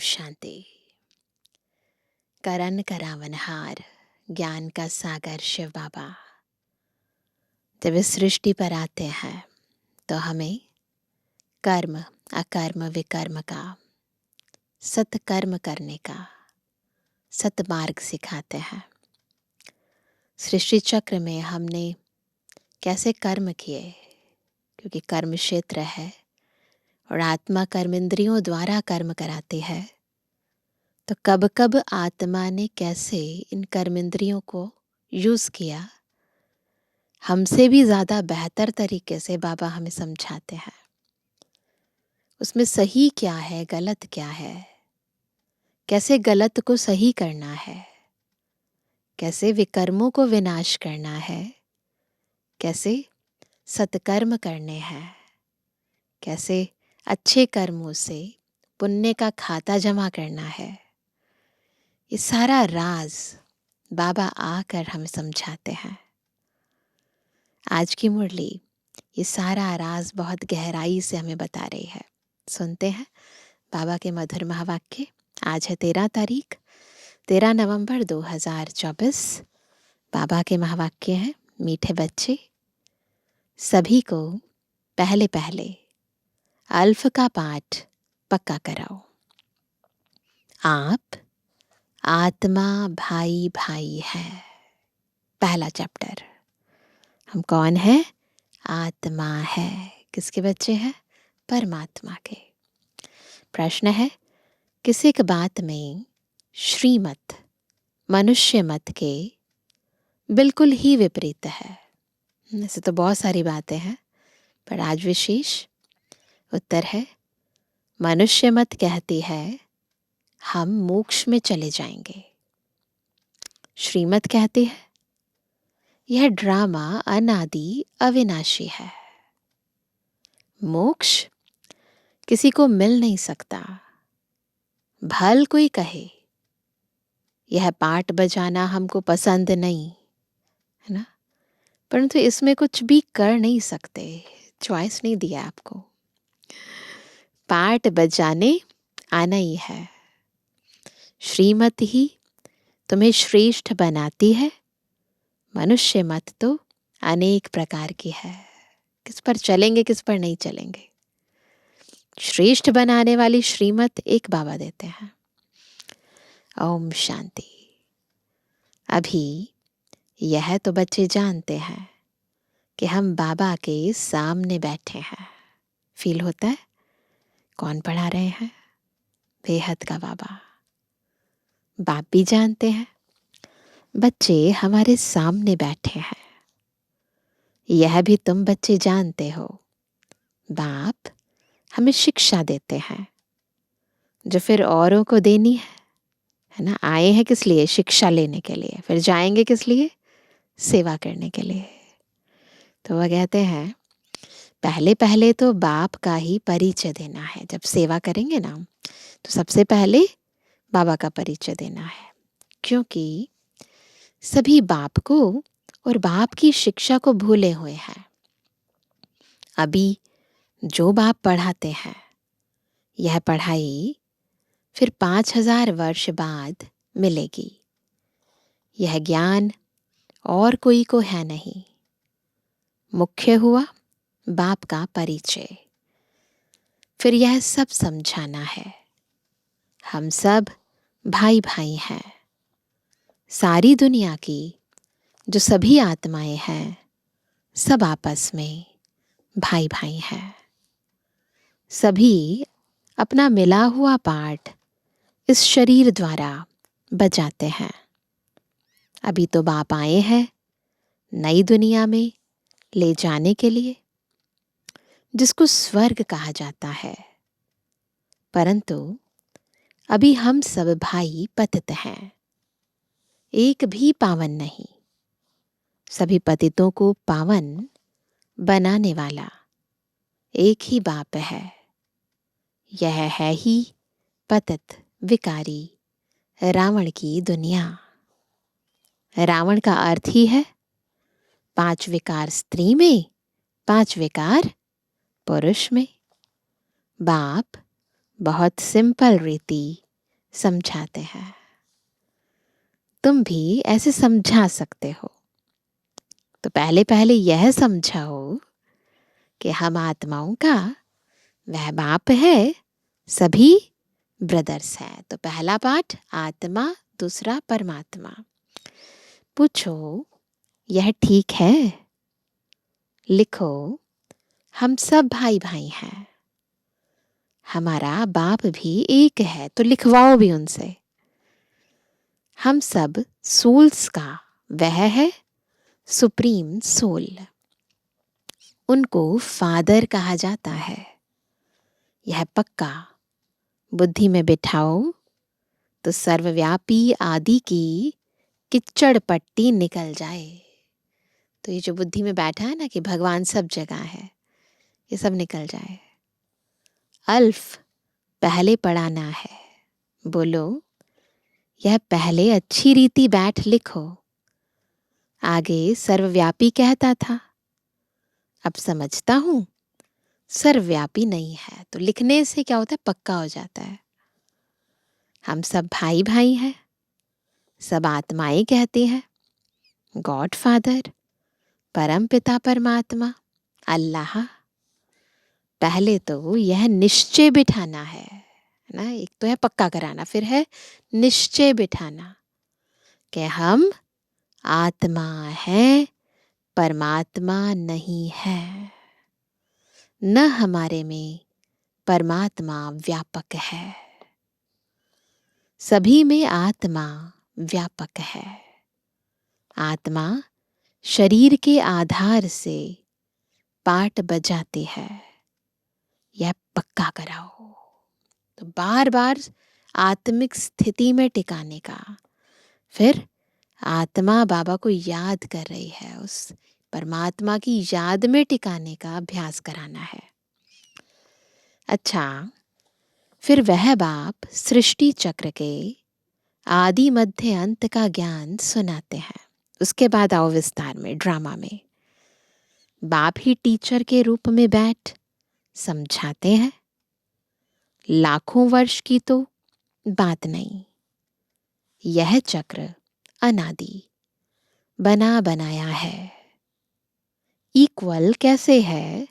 शांति। करन करावनहार ज्ञान का सागर शिव बाबा जब इस सृष्टि पर आते हैं तो हमें कर्म अकर्म विकर्म का सत्कर्म करने का सत्मार्ग सिखाते हैं। सृष्टि चक्र में हमने कैसे कर्म किए, क्योंकि कर्म क्षेत्र है और आत्मा कर्म इंद्रियों द्वारा कर्म कराती है, तो कब कब आत्मा ने कैसे इन कर्मेंद्रियों को यूज किया, हमसे भी ज्यादा बेहतर तरीके से बाबा हमें समझाते हैं। उसमें सही क्या है, गलत क्या है, कैसे गलत को सही करना है, कैसे विकर्मों को विनाश करना है, कैसे सत्कर्म करने हैं, कैसे अच्छे कर्मों से पुण्य का खाता जमा करना है। ये सारा राज बाबा आकर हमें समझाते हैं। आज की मुरली ये सारा राज बहुत गहराई से हमें बता रही है। सुनते हैं बाबा के मधुर महावाक्य। आज है 13 नवंबर 2024। बाबा के महावाक्य हैं, मीठे बच्चे सभी को पहले पहले अल्फ का पाठ पक्का कराओ। आप आत्मा भाई भाई है। पहला चैप्टर। हम कौन है? आत्मा है। किसके बच्चे हैं? परमात्मा के। प्रश्न है, किस एक बात में श्रीमत मनुष्य मत के बिल्कुल ही विपरीत है? ऐसे तो बहुत सारी बातें हैं, पर आज विशेष उत्तर है, मनुष्य मत कहती है हम मोक्ष में चले जाएंगे। श्रीमत कहती है यह ड्रामा अनादि अविनाशी है। मोक्ष किसी को मिल नहीं सकता। भल कोई कहे यह पाठ बजाना हमको पसंद नहीं है ना, परंतु इसमें कुछ भी कर नहीं सकते, चॉइस नहीं दिया आपको। पाठ बजाने आना ही है। श्रीमत ही तुम्हें श्रेष्ठ बनाती है। मनुष्य मत तो अनेक प्रकार की है। किस पर चलेंगे, किस पर नहीं चलेंगे। श्रेष्ठ बनाने वाली श्रीमत एक बाबा देते हैं। ओम शांति। अभी यह तो बच्चे जानते हैं कि हम बाबा के सामने बैठे हैं। फील होता है? कौन पढ़ा रहे हैं? बेहद का बाबा। बाप भी जानते हैं बच्चे हमारे सामने बैठे हैं। यह भी तुम बच्चे जानते हो, बाप हमें शिक्षा देते हैं जो फिर औरों को देनी है ना। आए हैं किस लिए? शिक्षा लेने के लिए। फिर जाएंगे किस लिए? सेवा करने के लिए। तो वह कहते हैं पहले पहले तो बाप का ही परिचय देना है। जब सेवा करेंगे ना, तो सबसे पहले बाबा का परिचय देना है, क्योंकि सभी बाप को और बाप की शिक्षा को भूले हुए हैं। अभी जो बाप पढ़ाते हैं, यह पढ़ाई फिर 5000 वर्ष बाद मिलेगी। यह ज्ञान और कोई को है नहीं। मुख्य हुआ बाप का परिचय। फिर यह सब समझाना है, हम सब भाई भाई हैं। सारी दुनिया की जो सभी आत्माएं हैं, सब आपस में भाई भाई हैं। सभी अपना मिला हुआ पाठ इस शरीर द्वारा बजाते हैं। अभी तो बाप आए हैं नई दुनिया में ले जाने के लिए, जिसको स्वर्ग कहा जाता है। परंतु अभी हम सब भाई पतित हैं, एक भी पावन नहीं। सभी पतितों को पावन बनाने वाला एक ही बाप है। यह है ही पतित विकारी रावण की दुनिया। रावण का अर्थ ही है 5 विकार स्त्री में, 5 विकार पुरुष में। बाप बहुत सिंपल रीति समझाते हैं। तुम भी ऐसे समझा सकते हो। तो पहले पहले यह समझाओ कि हम आत्माओं का वह बाप है, सभी ब्रदर्स हैं। तो पहला पाठ आत्मा, दूसरा परमात्मा। पूछो यह ठीक है? लिखो हम सब भाई भाई हैं। हमारा बाप भी एक है, तो लिखवाओ भी उनसे। हम सब सोल्स का वह है सुप्रीम सोल। उनको फादर कहा जाता है। यह पक्का बुद्धि में बिठाओ तो सर्वव्यापी आदि की किच्चड़ पट्टी निकल जाए। तो ये जो बुद्धि में बैठा है ना कि भगवान सब जगह है, ये सब निकल जाए। अल्फ पहले पढ़ाना है। बोलो यह पहले अच्छी रीति बैठ लिखो। आगे सर्वव्यापी कहता था, अब समझता हूं सर्वव्यापी नहीं है। तो लिखने से क्या होता है, पक्का हो जाता है। हम सब भाई भाई हैं, सब आत्माएं कहती हैं। गॉड फादर, परम पिता परमात्मा, अल्लाह। पहले तो यह निश्चय बिठाना है ना। एक तो है पक्का कराना, फिर है निश्चय बिठाना कि हम आत्मा है, परमात्मा नहीं है। न हमारे में परमात्मा व्यापक है, सभी में आत्मा व्यापक है। आत्मा शरीर के आधार से पाठ बजाती है, यह पक्का कराओ। तो बार बार आत्मिक स्थिति में टिकाने का। फिर आत्मा बाबा को याद कर रही है, उस परमात्मा की याद में टिकाने का अभ्यास कराना है। अच्छा, फिर वह बाप सृष्टि चक्र के आदि मध्य अंत का ज्ञान सुनाते हैं। उसके बाद आओ विस्तार में, ड्रामा में। बाप ही टीचर के रूप में बैठ समझाते हैं। लाखों वर्ष की तो बात नहीं। यह चक्र अनादि बना बनाया है। इक्वल कैसे है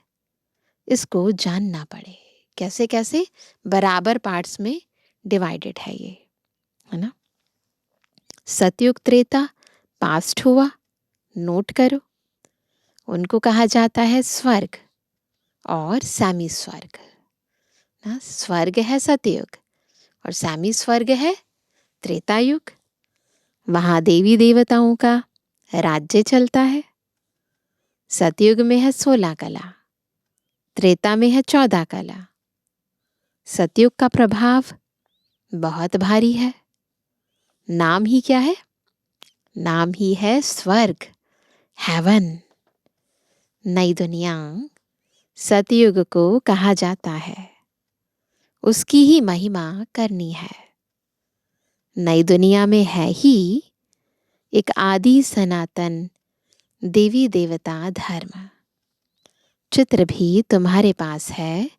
इसको जानना पड़े। कैसे कैसे, बराबर पार्ट्स में डिवाइडेड है ये, है ना। सतयुग त्रेता पास्ट हुआ, नोट करो। उनको कहा जाता है स्वर्ग और सैमी स्वर्ग ना। स्वर्ग है सतयुग और सैमी स्वर्ग है त्रेता युग। वहां देवी देवताओं का राज्य चलता है। सतयुग में है 16 कला, त्रेता में है 14 कला। सतयुग का प्रभाव बहुत भारी है। नाम ही क्या है? नाम ही है स्वर्ग, हेवन। नई दुनिया सतयुग को कहा जाता है, उसकी ही महिमा करनी है। नई दुनिया में है ही एक आदि सनातन देवी देवता धर्म। चित्र भी तुम्हारे पास है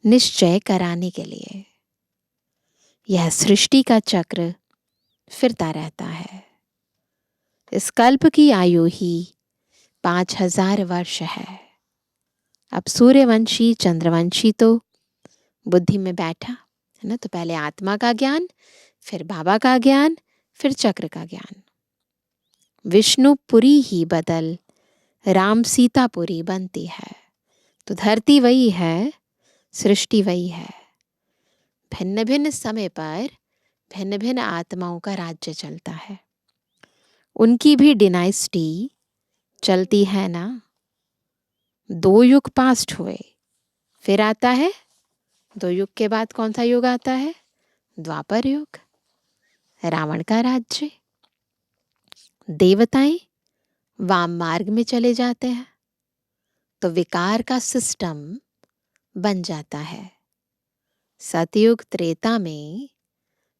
निश्चय कराने के लिए। यह सृष्टि का चक्र फिरता रहता है। इस कल्प की आयु ही 5000 वर्ष है। अब सूर्यवंशी चंद्रवंशी तो बुद्धि में बैठा है ना। तो पहले आत्मा का ज्ञान, फिर बाबा का ज्ञान, फिर चक्र का ज्ञान। विष्णुपुरी ही बदल राम सीतापुरी बनती है। तो धरती वही है, सृष्टि वही है। भिन्न भिन्न समय पर भिन्न भिन्न आत्माओं का राज्य चलता है। उनकी भी डिनाइस्टी चलती है ना। 2 युग पास्ट हुए, फिर आता है 2 युग के बाद कौन सा युग आता है? द्वापर युग। रावण का राज्य। देवताएं वाम मार्ग में चले जाते हैं, तो विकार का सिस्टम बन जाता है। सतयुग त्रेता में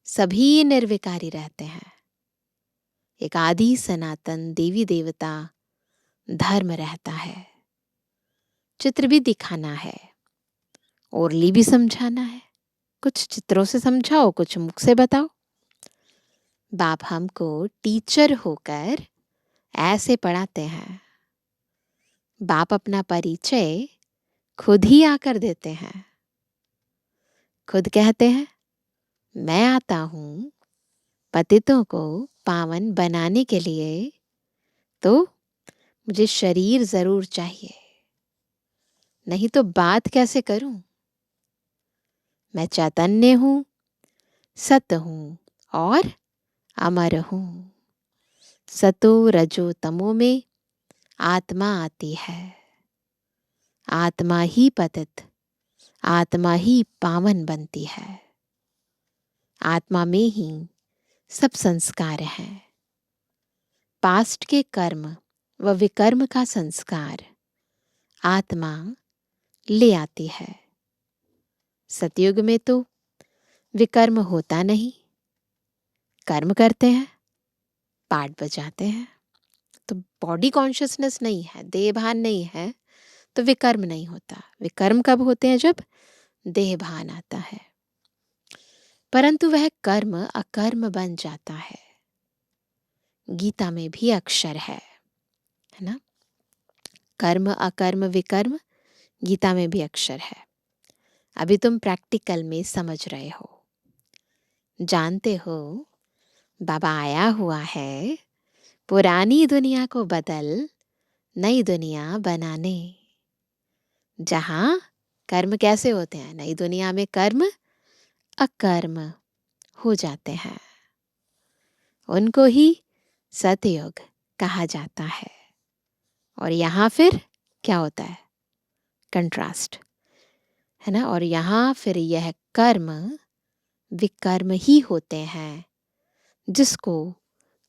सभी निर्विकारी रहते हैं। एक आदि सनातन देवी देवता धर्म रहता है। चित्र भी दिखाना है, ओरली भी समझाना है। कुछ चित्रों से समझाओ, कुछ मुख से बताओ। बाप हमको टीचर होकर ऐसे पढ़ाते हैं। बाप अपना परिचय खुद ही आकर देते हैं। खुद कहते हैं, मैं आता हूँ पतितों को पावन बनाने के लिए, तो मुझे शरीर जरूर चाहिए, नहीं तो बात कैसे करूं। मैं चैतन्य हूँ, सत हूँ और अमर हूँ। सतो रजो तमो में आत्मा आती है। आत्मा ही पतित, आत्मा ही पावन बनती है। आत्मा में ही सब संस्कार हैं। पास्ट के कर्म व विकर्म का संस्कार आत्मा ले आती है। सतयुग में तो विकर्म होता नहीं, कर्म करते हैं, पाठ बजाते हैं। तो बॉडी कॉन्शियसनेस नहीं है, देह भान नहीं है, तो विकर्म नहीं होता। विकर्म कब होते हैं? जब देह भान आता है। परंतु वह कर्म अकर्म बन जाता है। गीता में भी अक्षर है ना? कर्म अकर्म विकर्म गीता में भी अक्षर है। अभी तुम प्रैक्टिकल में समझ रहे हो, जानते हो बाबा आया हुआ है पुरानी दुनिया को बदल नई दुनिया बनाने। जहां कर्म कैसे होते हैं? नई दुनिया में कर्म अकर्म हो जाते हैं। उनको ही सतयुग कहा जाता है। और यहाँ फिर क्या होता है? कंट्रास्ट है ना? और यहाँ फिर यह कर्म विकर्म ही होते हैं, जिसको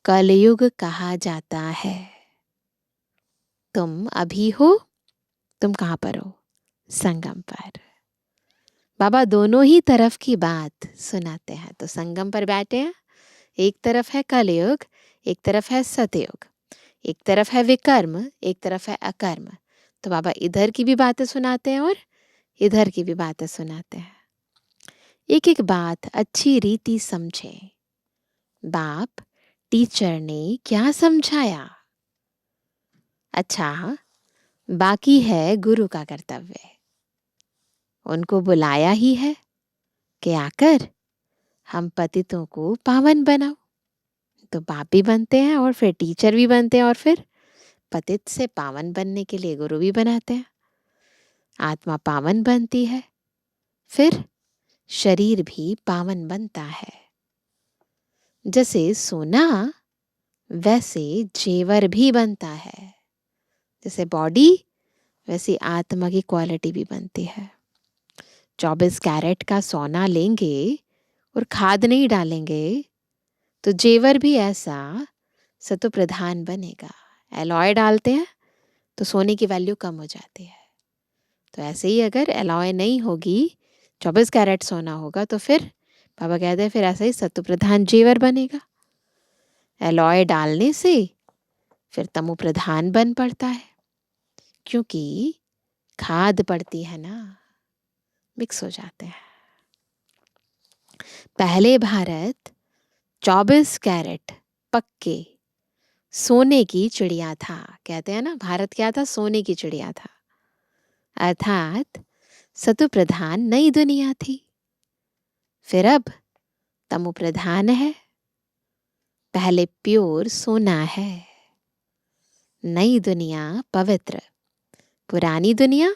कलयुग कहा जाता है। तुम अभी हो, तुम कहाँ पर हो? संगम पर। बाबा दोनों ही तरफ की बात सुनाते हैं। तो संगम पर बैठे हैं, एक तरफ है कलयुग, एक तरफ है सतयुग, एक तरफ है विकर्म, एक तरफ है अकर्म। तो बाबा इधर की भी बातें सुनाते हैं और इधर की भी बातें सुनाते हैं। एक एक बात अच्छी रीति समझे। बाप टीचर ने क्या समझाया? अच्छा, बाकी है गुरु का कर्तव्य। उनको बुलाया ही है कि आकर हम पतितों को पावन बनाओ। तो बाप भी बनते हैं और फिर टीचर भी बनते हैं और फिर पतित से पावन बनने के लिए गुरु भी बनाते हैं। आत्मा पावन बनती है, फिर शरीर भी पावन बनता है। जैसे सोना वैसे जेवर भी बनता है। जैसे बॉडी वैसी आत्मा की क्वालिटी भी बनती है। 24 कैरेट का सोना लेंगे और खाद नहीं डालेंगे तो जेवर भी ऐसा सतो प्रधान बनेगा। एलॉय डालते हैं तो सोने की वैल्यू कम हो जाती है। तो ऐसे ही अगर एलॉय नहीं होगी, 24 कैरेट सोना होगा, तो फिर बाबा कहते हैं फिर ऐसा ही सतो प्रधान जेवर बनेगा। एलॉय डालने से फिर तमो प्रधान बन पड़ता है, क्योंकि खाद पड़ती है ना, मिक्स हो जाते हैं। पहले भारत 24 कैरेट पक्के सोने की चिड़िया था। कहते हैं ना, भारत क्या था? सोने की चिड़िया था। अर्थात सतु प्रधान नई दुनिया थी। फिर अब तमो प्रधान है। पहले प्योर सोना है। नई दुनिया पवित्र, पुरानी दुनिया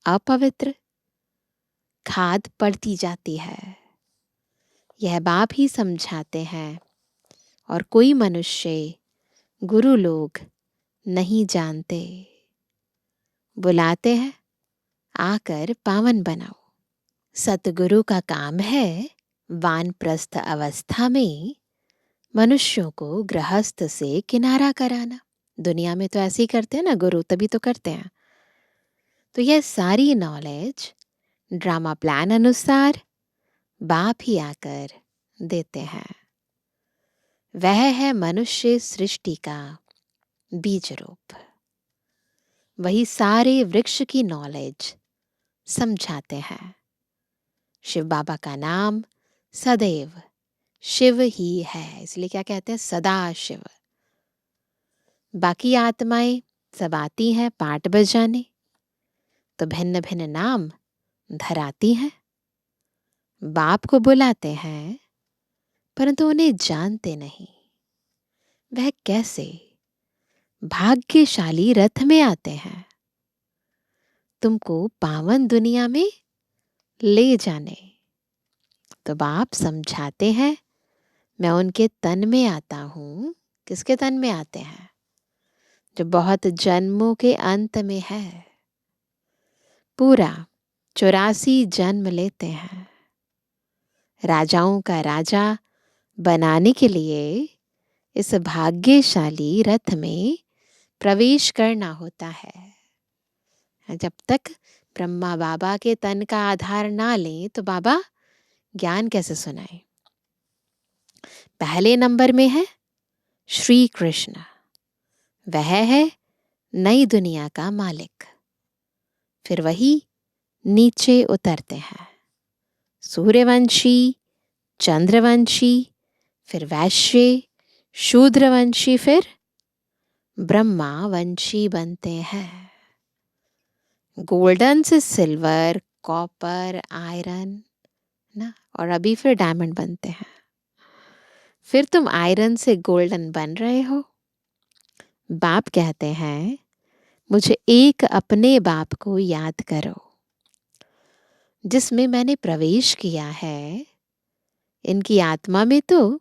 अपवित्र। खाद पड़ती जाती है। यह बाप ही समझाते हैं और कोई मनुष्य, गुरु लोग नहीं जानते। बुलाते हैं, आकर पावन बनाओ। सतगुरु का काम है वानप्रस्थ अवस्था में मनुष्यों को गृहस्थ से किनारा कराना। दुनिया में तो ऐसे ही करते हैं ना गुरु, तभी तो करते हैं। तो यह सारी नॉलेज ड्रामा प्लान अनुसार बाप ही आकर देते हैं। वह है मनुष्य सृष्टि का बीज रूप। वही सारे वृक्ष की नॉलेज समझाते हैं। शिव बाबा का नाम सदैव शिव ही है, इसलिए क्या कहते हैं, सदा शिव। बाकी आत्माएं सब आती हैं पाठ बजाने, तो भिन्न भिन्न नाम धराती हैं, बाप को बुलाते हैं, परंतु उन्हें जानते नहीं। वह कैसे भाग्यशाली रथ में आते हैं तुमको पावन दुनिया में ले जाने। तो बाप समझाते हैं, मैं उनके तन में आता हूँ। किसके तन में आते हैं? जो बहुत जन्मों के अंत में है, पूरा 84 जन्म लेते हैं। राजाओं का राजा बनाने के लिए इस भाग्यशाली रथ में प्रवेश करना होता है। जब तक ब्रह्मा बाबा के तन का आधार ना लें तो बाबा ज्ञान कैसे सुनाए? पहले नंबर में है श्री कृष्ण, वह है नई दुनिया का मालिक। फिर वही नीचे उतरते हैं, सूर्यवंशी, चंद्रवंशी, फिर वैश्य, शूद्रवंशी, फिर ब्रह्मावंशी बनते हैं। गोल्डन से सिल्वर, कॉपर, आयरन ना, और अभी फिर डायमंड बनते हैं। फिर तुम आयरन से गोल्डन बन रहे हो। बाप कहते हैं, मुझे एक अपने बाप को याद करो जिसमें मैंने प्रवेश किया है। इनकी आत्मा में तो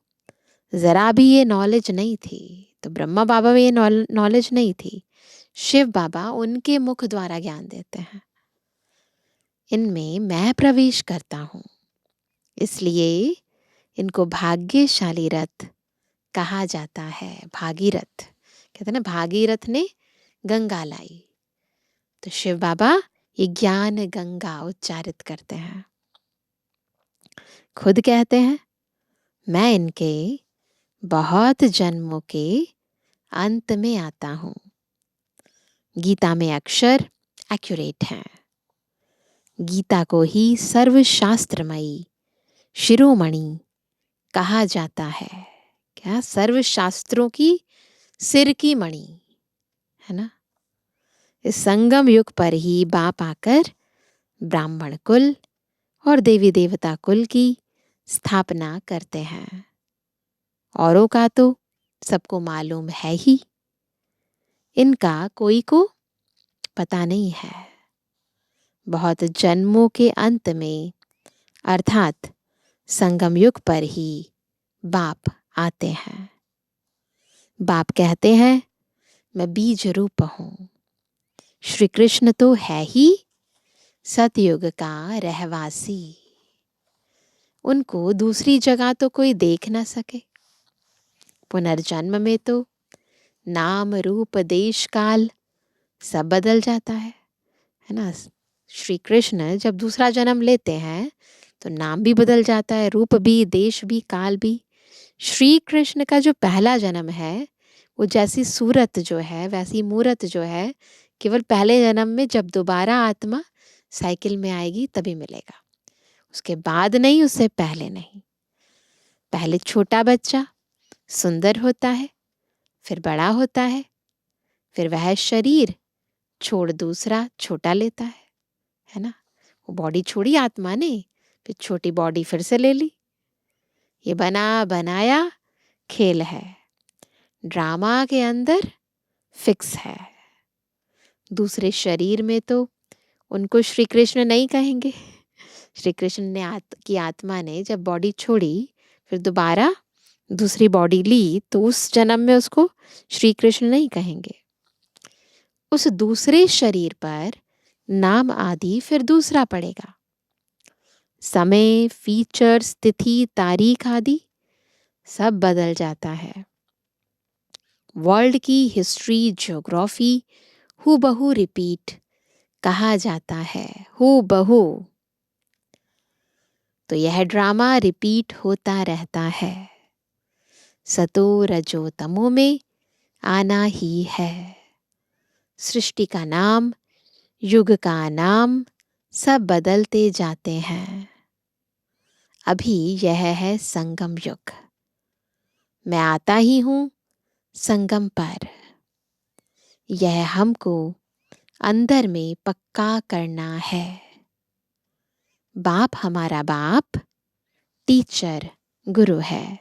जरा भी ये नॉलेज नहीं थी, तो ब्रह्मा बाबा में ये नॉलेज नहीं थी। शिव बाबा उनके मुख द्वारा ज्ञान देते हैं। इनमें मैं प्रवेश करता हूँ, इसलिए इनको भाग्यशाली रथ कहा जाता है। भागीरथ कहते हैं ना, भागीरथ ने गंगा लाई, तो शिव बाबा ये ज्ञान गंगा उच्चारित करते हैं। खुद कहते हैं, मैं इनके बहुत जन्मों के अंत में आता हूँ। गीता में अक्षर एक्यूरेट हैं। गीता को ही सर्वशास्त्रमयी शिरोमणि कहा जाता है। क्या? सर्वशास्त्रों की सिर की मणि है ना। इस संगम युग पर ही बाप आकर ब्राह्मण कुल और देवी देवता कुल की स्थापना करते हैं। औरों का तो सबको मालूम है ही, इनका कोई को पता नहीं है। बहुत जन्मों के अंत में अर्थात संगम युग पर ही बाप आते हैं। बाप कहते हैं, मैं बीज रूप हूँ। श्री कृष्ण तो है ही सतयुग का रहवासी, उनको दूसरी जगह तो कोई देख ना सके। पुनर्जन्म में तो नाम रूप देश काल सब बदल जाता है ना। श्री कृष्ण जब दूसरा जन्म लेते हैं तो नाम भी बदल जाता है, रूप भी, देश भी, काल भी। श्री कृष्ण का जो पहला जन्म है, वो जैसी सूरत जो है वैसी मूरत जो है केवल पहले जन्म में, जब दोबारा आत्मा साइकिल में आएगी तभी मिलेगा। उसके बाद नहीं, उससे पहले नहीं। पहले छोटा बच्चा सुंदर होता है, फिर बड़ा होता है, फिर वह शरीर छोड़ दूसरा छोटा लेता है ना। वो बॉडी छोड़ी आत्मा ने, फिर छोटी बॉडी फिर से ले ली। ये बना बनाया खेल है, ड्रामा के अंदर फिक्स है। दूसरे शरीर में तो उनको श्री कृष्ण नहीं कहेंगे। श्री कृष्ण ने की आत्मा ने जब बॉडी छोड़ी, फिर दोबारा दूसरी बॉडी ली, तो उस जन्म में उसको श्री कृष्ण नहीं कहेंगे। उस दूसरे शरीर पर नाम आदि फिर दूसरा पड़ेगा। समय, फीचर्स, तिथि, तारीख आदि सब बदल जाता है। वर्ल्ड की हिस्ट्री, ज्योग्राफी हूबहू रिपीट कहा जाता है, हूबहू। तो यह ड्रामा रिपीट होता रहता है। सतो रजो तमो में आना ही है। सृष्टि का नाम, युग का नाम सब बदलते जाते हैं। अभी यह है संगम युग। मैं आता ही हूँ संगम पर। यह हमको अंदर में पक्का करना है। बाप हमारा बाप टीचर गुरु है,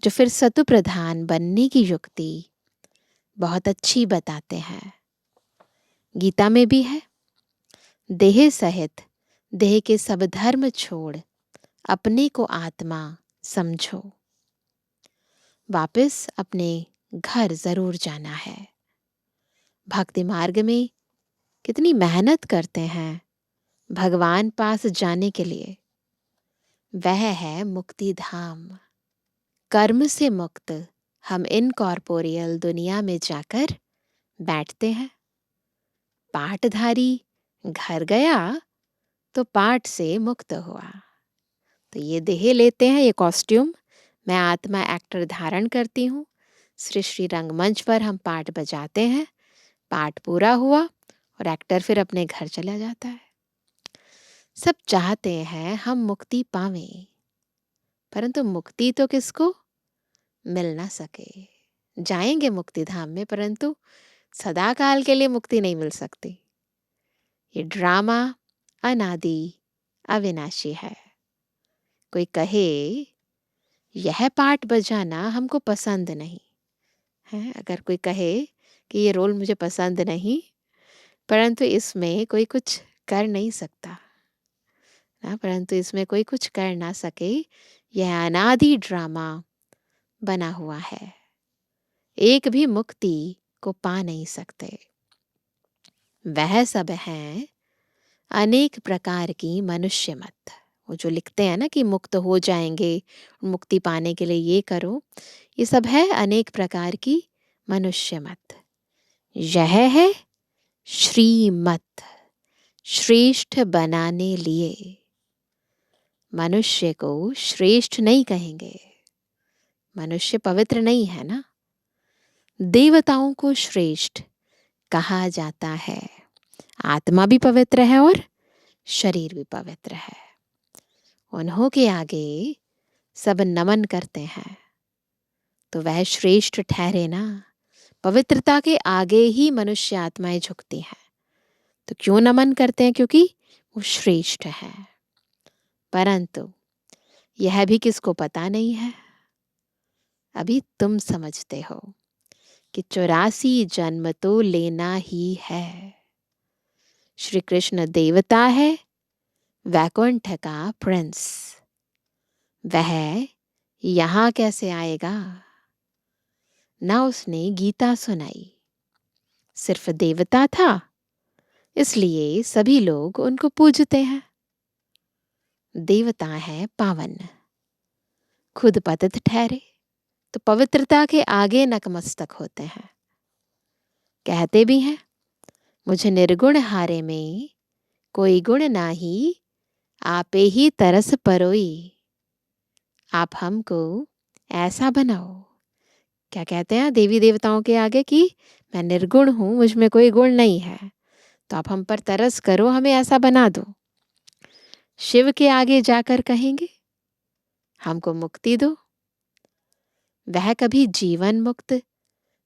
जो फिर सतु प्रधान बनने की युक्ति बहुत अच्छी बताते हैं। गीता में भी है, देह सहित देह के सब धर्म छोड़ अपने को आत्मा समझो। वापस अपने घर जरूर जाना है। भक्ति मार्ग में कितनी मेहनत करते हैं भगवान पास जाने के लिए। वह है मुक्ति धाम। कर्म से मुक्त हम इनकॉर्पोरियल दुनिया में जाकर बैठते हैं। पाठधारी घर गया तो पाठ से मुक्त हुआ। तो ये देह लेते हैं, ये कॉस्ट्यूम। मैं आत्मा एक्टर धारण करती हूँ। श्री श्री रंगमंच पर हम पाठ बजाते हैं। पाठ पूरा हुआ और एक्टर फिर अपने घर चला जाता है। सब चाहते हैं हम मुक्ति पावें, परंतु मुक्ति तो किसको मिल ना सके। जाएंगे मुक्ति धाम में, परंतु सदा काल के लिए मुक्ति नहीं मिल सकती। ये ड्रामा अनादि अविनाशी है। कोई कहे यह पाठ बजाना हमको पसंद नहीं है, अगर कोई कहे कि ये रोल मुझे पसंद नहीं, परंतु इसमें कोई कुछ कर नहीं सकता ना, परंतु इसमें कोई कुछ कर ना सके। यह अनादि ड्रामा बना हुआ है। एक भी मुक्ति को पा नहीं सकते। वह सब हैं अनेक प्रकार की मनुष्य मत। वो जो लिखते हैं ना कि मुक्त हो जाएंगे, मुक्ति पाने के लिए ये करो, ये सब है अनेक प्रकार की मनुष्य मत। यह है श्रीमत, श्रेष्ठ बनाने लिए। मनुष्य को श्रेष्ठ नहीं कहेंगे, मनुष्य पवित्र नहीं है ना। देवताओं को श्रेष्ठ कहा जाता है। आत्मा भी पवित्र है और शरीर भी पवित्र है। उन्हों के आगे सब नमन करते हैं, तो वह श्रेष्ठ ठहरे ना। पवित्रता के आगे ही मनुष्य आत्माएं झुकती हैं। तो क्यों नमन करते हैं? क्योंकि वो श्रेष्ठ है। परंतु यह भी किसको पता नहीं है। अभी तुम समझते हो कि 84 जन्म तो लेना ही है। श्री कृष्ण देवता है, वैकुंठ का प्रिंस। वह यहां कैसे आएगा? ना उसने गीता सुनाई, सिर्फ देवता था, इसलिए सभी लोग उनको पूजते हैं। देवता है पावन, खुद पतित ठहरे तो पवित्रता के आगे नतमस्तक होते हैं। कहते भी हैं, मुझे निर्गुण हारे में कोई गुण नाही, आपे ही तरस परोई। आप हमको ऐसा बनाओ। क्या कहते हैं देवी देवताओं के आगे कि मैं निर्गुण हूं, मुझ में कोई गुण नहीं है, तो आप हम पर तरस करो, हमें ऐसा बना दो। शिव के आगे जाकर कहेंगे हमको मुक्ति दो। वह कभी जीवन मुक्त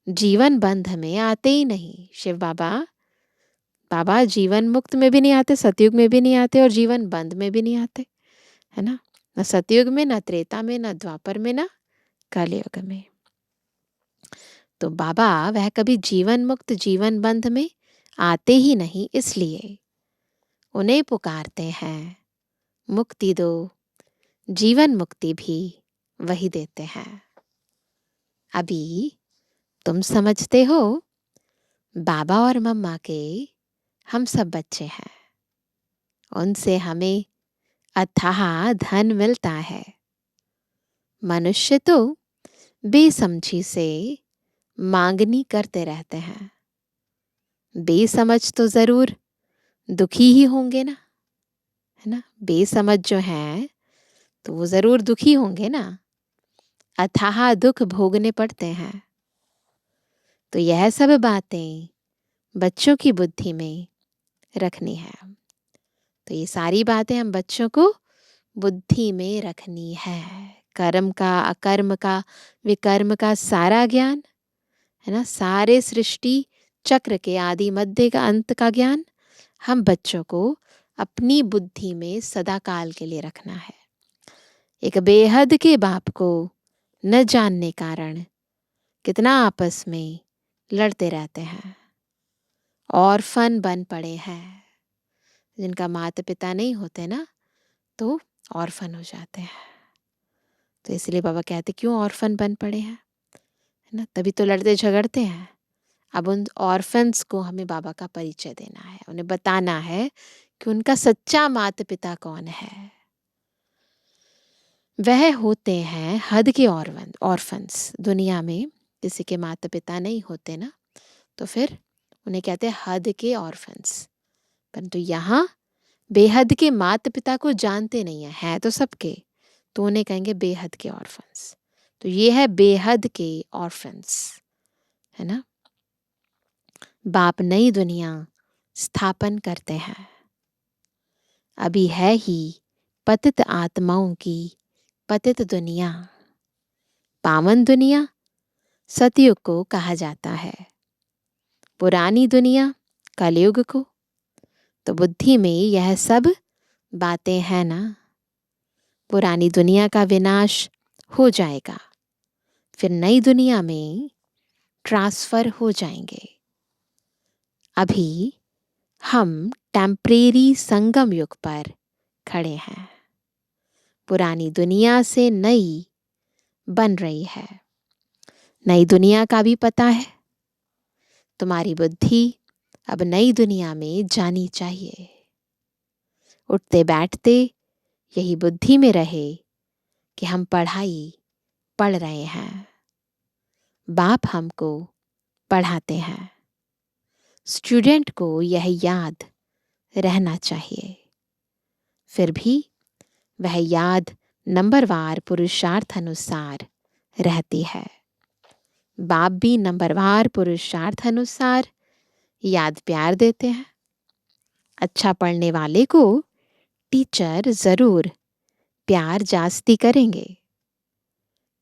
जीवन बंध में आते ही नहीं। शिव बाबा बाबा जीवन मुक्त में भी नहीं आते, सतयुग में भी नहीं आते और जीवन बंध में भी नहीं आते, है ना। न सतयुग में, न त्रेता में, न द्वापर में, न कलयुग में। तो बाबा वह कभी जीवन मुक्त जीवन बंध में आते ही नहीं, इसलिए उन्हें पुकारते हैं मुक्ति दो। जीवन मुक्ति भी वही देते हैं। अभी तुम समझते हो बाबा और मम्मा के हम सब बच्चे हैं, उनसे हमें अथाह धन मिलता है। मनुष्य तो बेसमझी से मांगनी करते रहते हैं। बेसमझ तो जरूर दुखी ही होंगे ना, है ना। बेसमझ जो है तो वो जरूर दुखी होंगे ना। अथाह दुख भोगने पड़ते हैं। तो यह सब बातें बच्चों की बुद्धि में रखनी है। तो ये सारी बातें हम बच्चों को बुद्धि में रखनी है। कर्म का, अकर्म का, विकर्म का सारा ज्ञान, है ना, सारे सृष्टि चक्र के आदि मध्य का अंत का ज्ञान हम बच्चों को अपनी बुद्धि में सदा काल के लिए रखना है। एक बेहद के बाप को न जानने कारण कितना आपस में लड़ते रहते हैं, ऑर्फन बन पड़े हैं। जिनका माता पिता नहीं होते ना, तो ऑर्फन हो जाते हैं। तो इसलिए बाबा कहते क्यों ऑर्फन बन पड़े हैं, है ना, तभी तो लड़ते झगड़ते हैं। अब उन ऑर्फन्स को हमें बाबा का परिचय देना है, उन्हें बताना है कि उनका सच्चा माता पिता कौन है। वह होते हैं हद के ऑर्फन्स। दुनिया में किसी के माता पिता नहीं होते ना, तो फिर उन्हें कहते हैं हद के ऑर्फन्स। परंतु यहाँ बेहद के माता पिता को जानते नहीं है तो सबके, तो उन्हें कहेंगे बेहद के ऑर्फन्स। तो ये है बेहद के ऑर्फन्स, है ना। बाप नई दुनिया स्थापन करते हैं। अभी है ही पतित आत्माओं की पतित दुनिया। पावन दुनिया सतयुग को कहा जाता है, पुरानी दुनिया कलयुग को। तो बुद्धि में यह सब बातें हैं ना। पुरानी दुनिया का विनाश हो जाएगा, फिर नई दुनिया में ट्रांसफर हो जाएंगे। अभी हम टेम्परेरी संगम युग पर खड़े हैं। पुरानी दुनिया से नई बन रही है। नई दुनिया का भी पता है। तुम्हारी बुद्धि अब नई दुनिया में जानी चाहिए। उठते बैठते यही बुद्धि में रहे कि हम पढ़ाई पढ़ रहे हैं, बाप हमको पढ़ाते हैं। स्टूडेंट को यह याद रहना चाहिए। फिर भी वह याद नंबरवार पुरुषार्थ अनुसार रहती है। बाप भी नंबरवार पुरुषार्थ अनुसार याद प्यार देते हैं। अच्छा पढ़ने वाले को टीचर जरूर प्यार जास्ती करेंगे।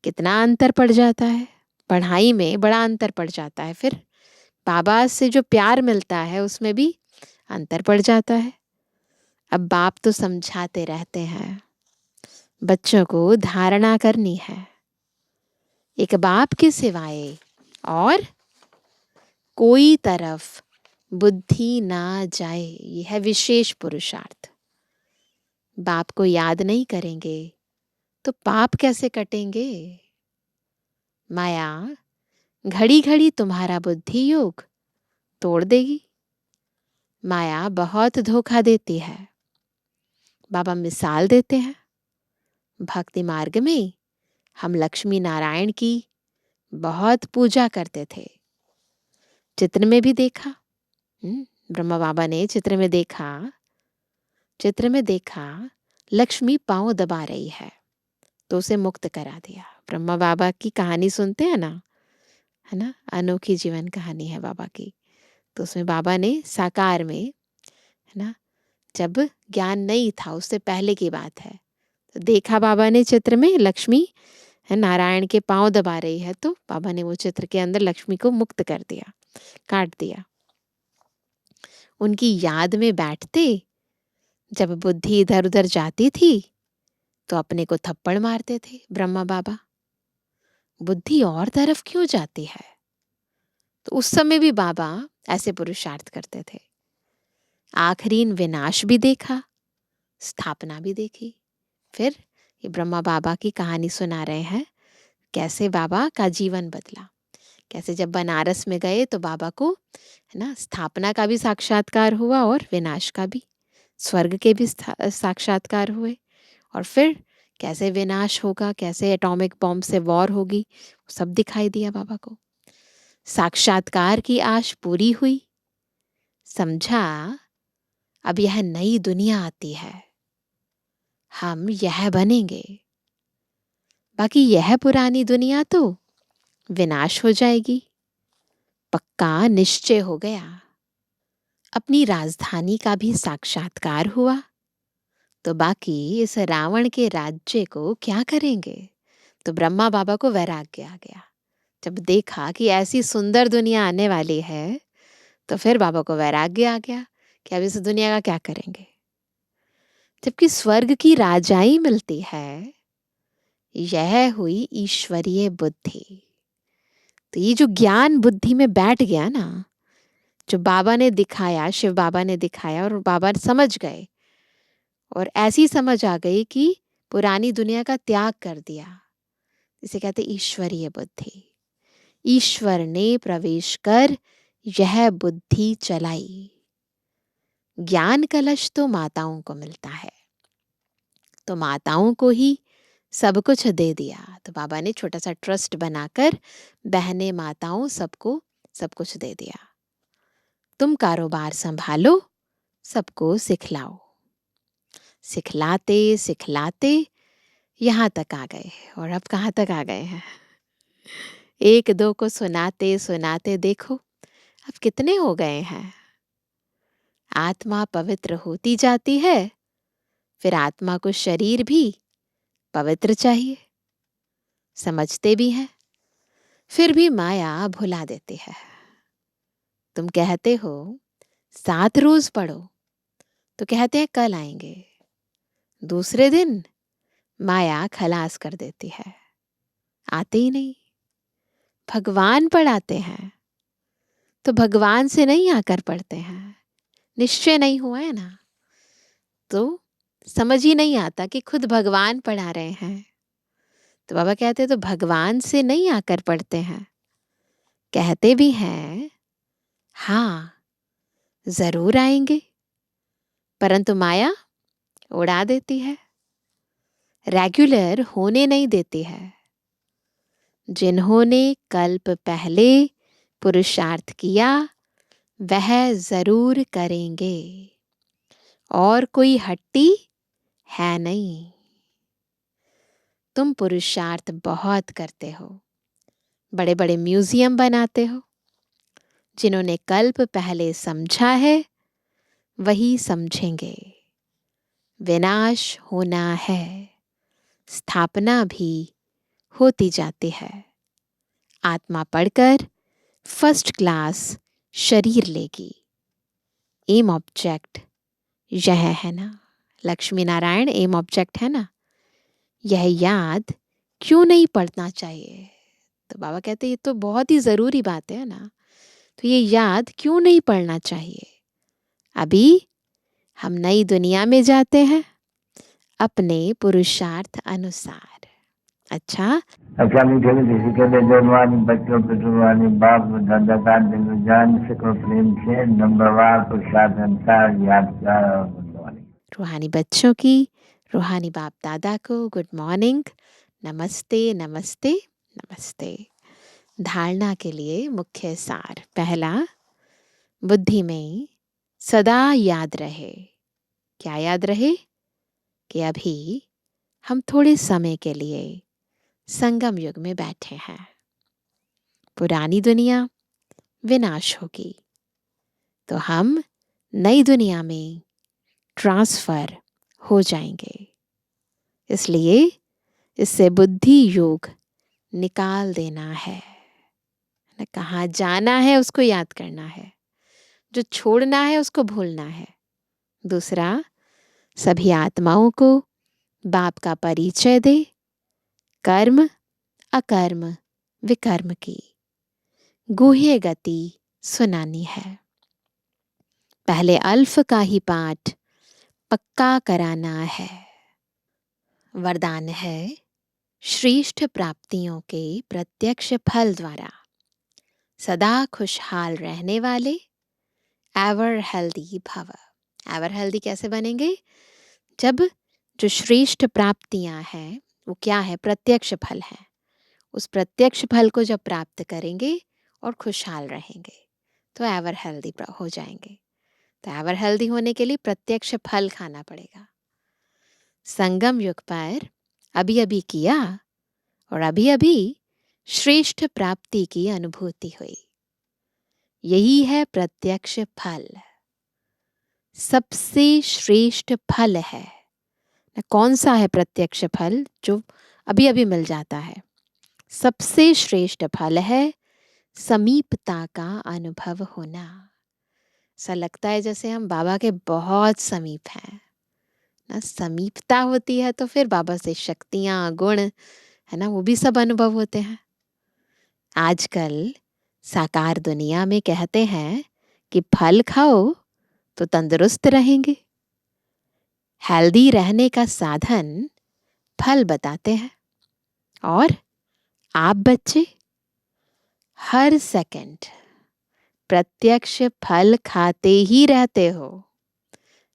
कितना अंतर पड़ जाता है, पढ़ाई में बड़ा अंतर पड़ जाता है। फिर बाबा से जो प्यार मिलता है उसमें भी अंतर पड़ जाता है। अब बाप तो समझाते रहते हैं, बच्चों को धारणा करनी है। एक बाप के सिवाय और कोई तरफ बुद्धि ना जाए, यह है विशेष पुरुषार्थ। बाप को याद नहीं करेंगे तो पाप कैसे कटेंगे। माया घड़ी घड़ी तुम्हारा बुद्धि योग तोड़ देगी। माया बहुत धोखा देती है। बाबा मिसाल देते हैं, भक्ति मार्ग में हम लक्ष्मी नारायण की बहुत पूजा करते थे। चित्र में भी देखा, ब्रह्मा बाबा ने चित्र में देखा लक्ष्मी पांव दबा रही है, तो उसे मुक्त करा दिया। ब्रह्मा बाबा की कहानी सुनते हैं ना, है ना, अनोखी जीवन कहानी है बाबा की। तो उसमें बाबा ने साकार में, है ना, जब ज्ञान नहीं था उससे पहले की बात है, तो देखा बाबा ने चित्र में लक्ष्मी है नारायण के पांव दबा रही है, तो बाबा ने वो चित्र के अंदर लक्ष्मी को मुक्त कर दिया, काट दिया। उनकी याद में बैठते जब बुद्धि इधर उधर जाती थी तो अपने को थप्पड़ मारते थे ब्रह्मा बाबा। बुद्धि और तरफ क्यों जाती है। तो उस समय भी बाबा ऐसे पुरुषार्थ करते थे। आखिरी विनाश भी देखा, स्थापना भी देखी। फिर ये ब्रह्मा बाबा की कहानी सुना रहे हैं, कैसे बाबा का जीवन बदला। कैसे जब बनारस में गए तो बाबा को, है ना, स्थापना का भी साक्षात्कार हुआ और विनाश का भी, स्वर्ग के भी साक्षात्कार हुए। और फिर कैसे विनाश होगा, कैसे एटॉमिक बॉम्ब से वॉर होगी, सब दिखाई दिया बाबा को। साक्षात्कार की आश पूरी हुई। समझा अब यह नई दुनिया आती है, हम यह बनेंगे। बाकी यह पुरानी दुनिया तो विनाश हो जाएगी, पक्का निश्चय हो गया। अपनी राजधानी का भी साक्षात्कार हुआ, तो बाकी इस रावण के राज्य को क्या करेंगे? तो ब्रह्मा बाबा को वैराग्य आ गया। जब देखा कि ऐसी सुंदर दुनिया आने वाली है, तो फिर बाबा को वैराग्य आ गया कि अब इस दुनिया का क्या करेंगे। जबकि स्वर्ग की राजाई मिलती है, यह हुई ईश्वरीय बुद्धि। तो ये जो ज्ञान बुद्धि में बैठ गया ना, जो बाबा ने दिखाया, शिव बाबा ने दिखाया और बाबा समझ गए, और ऐसी समझ आ गई कि पुरानी दुनिया का त्याग कर दिया। इसे कहते ईश्वरीय बुद्धि। ईश्वर ने प्रवेश कर यह बुद्धि चलाई। ज्ञान कलश तो माताओं को मिलता है, तो माताओं को ही सब कुछ दे दिया। तो बाबा ने छोटा सा ट्रस्ट बनाकर बहनें माताओं सबको सब कुछ दे दिया। तुम कारोबार संभालो, सबको सिखलाओ। सिखलाते सिखलाते यहाँ तक आ गए, और अब कहाँ तक आ गए हैं? एक दो को सुनाते सुनाते देखो अब कितने हो गए हैं। आत्मा पवित्र होती जाती है, फिर आत्मा को शरीर भी पवित्र चाहिए। समझते भी हैं, फिर भी माया भुला देती है। तुम कहते हो 7 रोज पढ़ो, तो कहते हैं कल आएंगे। दूसरे दिन माया खलास कर देती है, आते ही नहीं। भगवान पढ़ाते हैं, तो भगवान से नहीं आकर पढ़ते हैं। निश्चय नहीं हुआ है ना, तो समझ ही नहीं आता कि खुद भगवान पढ़ा रहे हैं। तो बाबा कहते हैं तो भगवान से नहीं आकर पढ़ते हैं। कहते भी हैं हाँ जरूर आएंगे, परंतु माया उड़ा देती है, रेगुलर होने नहीं देती है। जिन्होंने कल्प पहले पुरुषार्थ किया वह जरूर करेंगे, और कोई हट्टी है नहीं। तुम पुरुषार्थ बहुत करते हो, बड़े बड़े म्यूजियम बनाते हो। जिन्होंने कल्प पहले समझा है वही समझेंगे। विनाश होना है, स्थापना भी होती जाती है। आत्मा पढ़कर फर्स्ट क्लास शरीर लेगी। एम ऑब्जेक्ट यह है ना, लक्ष्मी नारायण एम ऑब्जेक्ट है ना। यह याद क्यों नहीं पढ़ना चाहिए? तो बाबा कहते ये तो बहुत ही ज़रूरी बात है ना, तो ये याद क्यों नहीं पढ़ना चाहिए? अभी हम नई दुनिया में जाते हैं अपने पुरुषार्थ अनुसार। अच्छा मीठे मीठे के लिए जन्मवानी बच्चों पे जुर्मानी बाप दादा का दिल जान सिखो प्रेम से नंबरवार पुरुषार्थ अनुसार यादगार और गुणवानी। रूहानी बच्चों की, रूहानी बाप दादा को गुड मॉर्निंग, नमस्ते नमस्ते नमस्ते। धारणा के लिए मुख्य सार। पहला, बुद्धि में सदा याद रहे। क्या याद रहे? कि अभी हम थोड़े समय के लिए संगम युग में बैठे हैं। पुरानी दुनिया विनाश होगी, तो हम नई दुनिया में ट्रांसफर हो जाएंगे। इसलिए इससे बुद्धि योग निकाल देना है। कहाँ जाना है उसको याद करना है, जो छोड़ना है उसको भूलना है। दूसरा, सभी आत्माओं को बाप का परिचय दे, कर्म अकर्म विकर्म की गुह्य गति सुनानी है। पहले अल्फ का ही पाठ पक्का कराना है। वरदान है श्रेष्ठ प्राप्तियों के प्रत्यक्ष फल द्वारा सदा खुशहाल रहने वाले एवर हेल्दी भव। एवर हेल्दी कैसे बनेंगे? जब जो श्रेष्ठ प्राप्तियां हैं वो क्या है? प्रत्यक्ष फल है। उस प्रत्यक्ष फल को जब प्राप्त करेंगे और खुशहाल रहेंगे तो एवर हेल्दी हो जाएंगे। तो एवर हेल्दी होने के लिए प्रत्यक्ष फल खाना पड़ेगा। संगम युग पर अभी अभी किया और अभी अभी श्रेष्ठ प्राप्ति की अनुभूति हुई। यही है प्रत्यक्ष फल, सबसे श्रेष्ठ फल है कौन सा है प्रत्यक्ष फल जो अभी अभी मिल जाता है? सबसे श्रेष्ठ फल है समीपता का अनुभव होना। ऐसा लगता है जैसे हम बाबा के बहुत समीप हैं ना। समीपता होती है तो फिर बाबा से शक्तियां, गुण, है ना, वो भी सब अनुभव होते हैं। आजकल साकार दुनिया में कहते हैं कि फल खाओ तो तंदुरुस्त रहेंगे। हेल्दी रहने का साधन फल बताते हैं। और आप बच्चे हर सेकंड प्रत्यक्ष फल खाते ही रहते हो।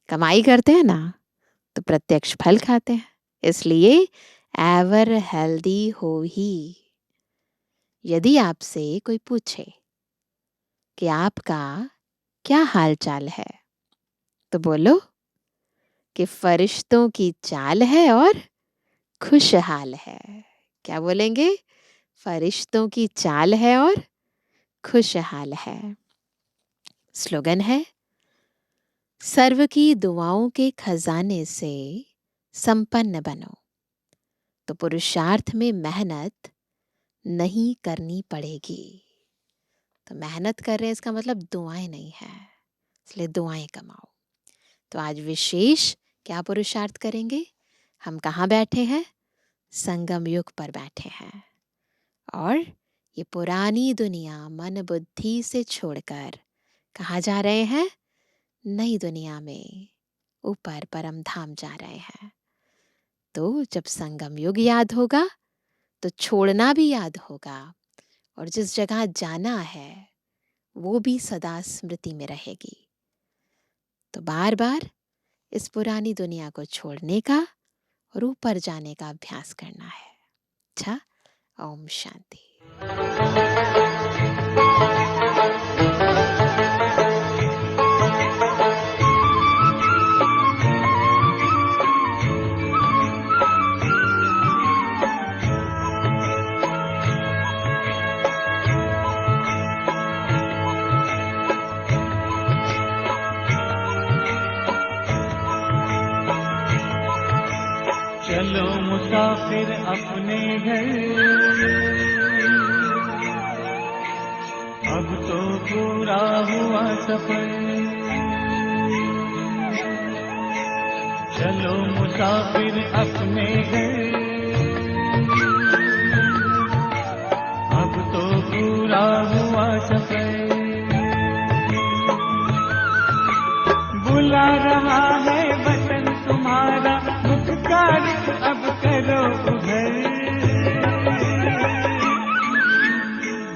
कमाई करते हैं ना तो प्रत्यक्ष फल खाते हैं, इसलिए एवर हेल्दी हो ही। यदि आपसे कोई पूछे कि आपका क्या हाल चाल है, तो बोलो कि फरिश्तों की चाल है और खुशहाल है। क्या बोलेंगे? फरिश्तों की चाल है और खुशहाल है। स्लोगन है, सर्व की दुआओं के खजाने से संपन्न बनो तो पुरुषार्थ में मेहनत नहीं करनी पड़ेगी। तो मेहनत कर रहे हैं इसका मतलब दुआएं नहीं है, इसलिए दुआएं कमाओ। तो आज विशेष क्या पुरुषार्थ करेंगे? हम कहाँ बैठे हैं? संगम युग पर बैठे हैं। और ये पुरानी दुनिया मन बुद्धि से छोड़कर कहाँ जा रहे हैं? नई दुनिया में ऊपर परम धाम जा रहे हैं। तो जब संगम युग याद होगा तो छोड़ना भी याद होगा, और जिस जगह जाना है वो भी सदा स्मृति में रहेगी। तो बार बार इस पुरानी दुनिया को छोड़ने का और ऊपर जाने का अभ्यास करना है। अच्छा, ओम शांति। चलो मुसाफिर अपने घर, अब तो पूरा हुआ सफर। चलो मुसाफिर अपने घर, अब तो पूरा हुआ सफर। बुला रहा है वतन तुम्हारा, मुस्कुराए अब करो उधर।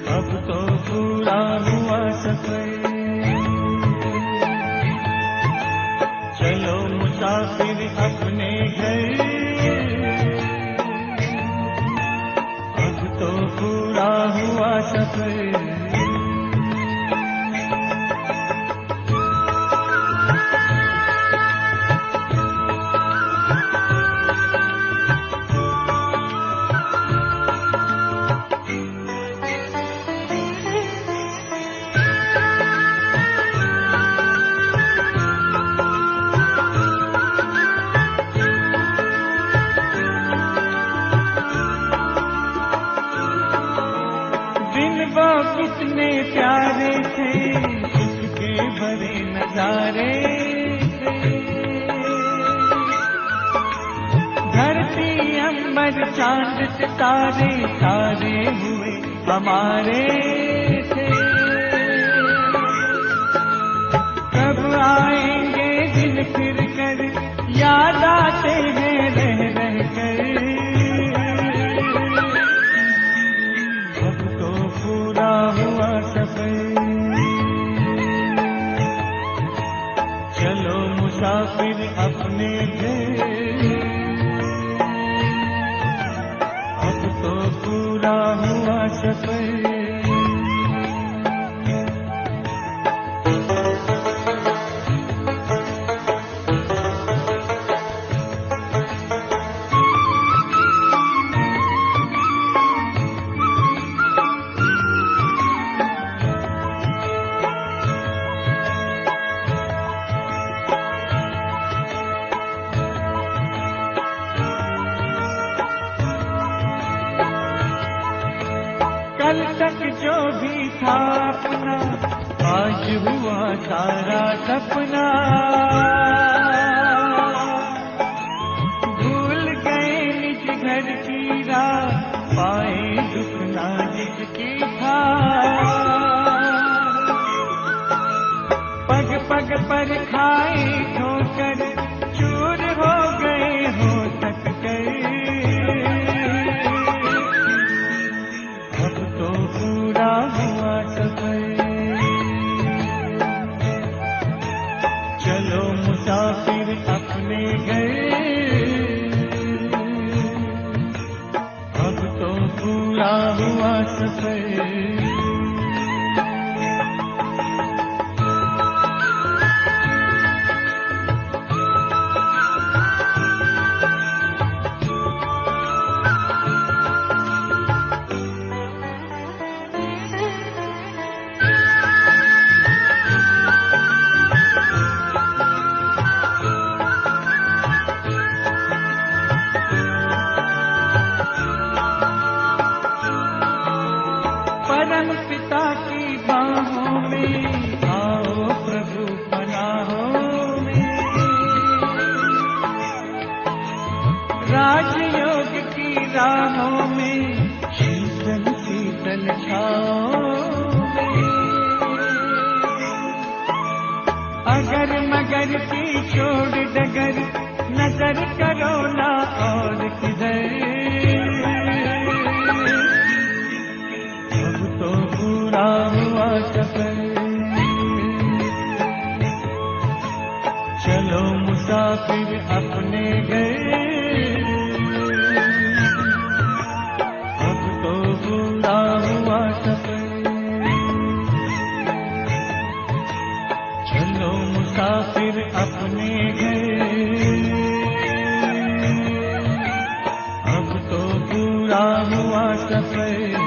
अब तो पूरा हुआ सफर। चलो मुसाफिर अपने घर, अब तो पूरा हुआ सफर। कितने प्यारे थे, उसके भरे नजारे थे। धरती अंबर चांद सितारे सारे हुए हमारे थे। कब आएंगे दिन फिर कर, याद आते हैं रह रह कर। पूरा हुआ सफर। चलो मुसाफिर अपने घर, अब तो पूरा हुआ सफर। सारा सपना, भूल गए निज घर की राह, पाए दुख ना जिसकी था। पग पग पर खाए ठोकर, चूर हो गए हो तक कर। अब तो पूरा हुआ सफर, चलो मुसाफिर अपने घर। अब तो पूरा हुआ सफर। परम पिता की बाहों में आओ प्रभु पनाहों में, राजयोग की राहों में शीतल शीतल छाओं में। अगर मगर की छोड़ डगर, नजर करो ना और किधर। तो पूरा हुआ सफर, चलो मुसाफिर अपने घर। अब तो पूरा हुआ सफर, चलो मुसाफिर अपने घर। अब तो पूरा हुआ सफर।